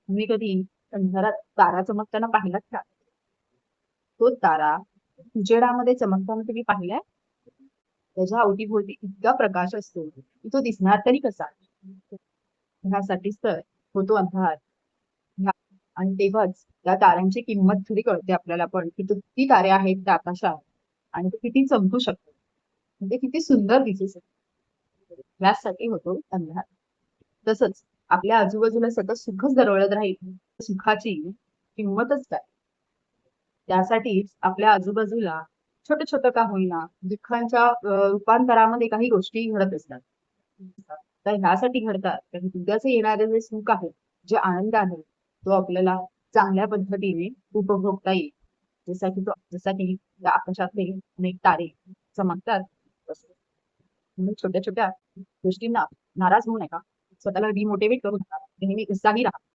तुम्ही कधी अंधारात तारा चमकताना पाहिलात का? तो तारा उजेडामध्ये चमकताना तुम्ही पाहिलाय? त्याच्या अवतीभोवती इतका प्रकाश असतो की तो दिसणार तरी कसा? ह्यासाठीच तर होतो अंधार. ह्या आणि तेव्हाच त्या ताऱ्यांची किंमत खरी कळते आपल्याला पण, की किती तारे आहेत त्या आकाशात आणि ते किती चमकू शकतात. म्हणजे किती सुंदर दिसू शकतात. ह्यासाठी होतो अंधार. तसंच आपल्या आजूबाजूला सतत सुखच दरवळत राहील, सुखाची किंमतच काय? त्यासाठीच आपल्या आजूबाजूला छोटं-छोटं का होईना दुःखांच्या रूपांतरामध्ये काही गोष्टी घडत असतात. तर ह्यासाठी घडतात कारण उद्याचं येणारे जे सुख आहे, जे आनंद आहे, तो आपल्याला चांगल्या पद्धतीने उपभोगता येईल. जसा की त्या आकाशातले अनेक तारे चमकतात तसं. म्हणून छोट्या-छोट्या गोष्टींना नाराज होऊ नका. स्वतःला डिमोटिव्हेट करू नका. नेहमी उत्साही राहा.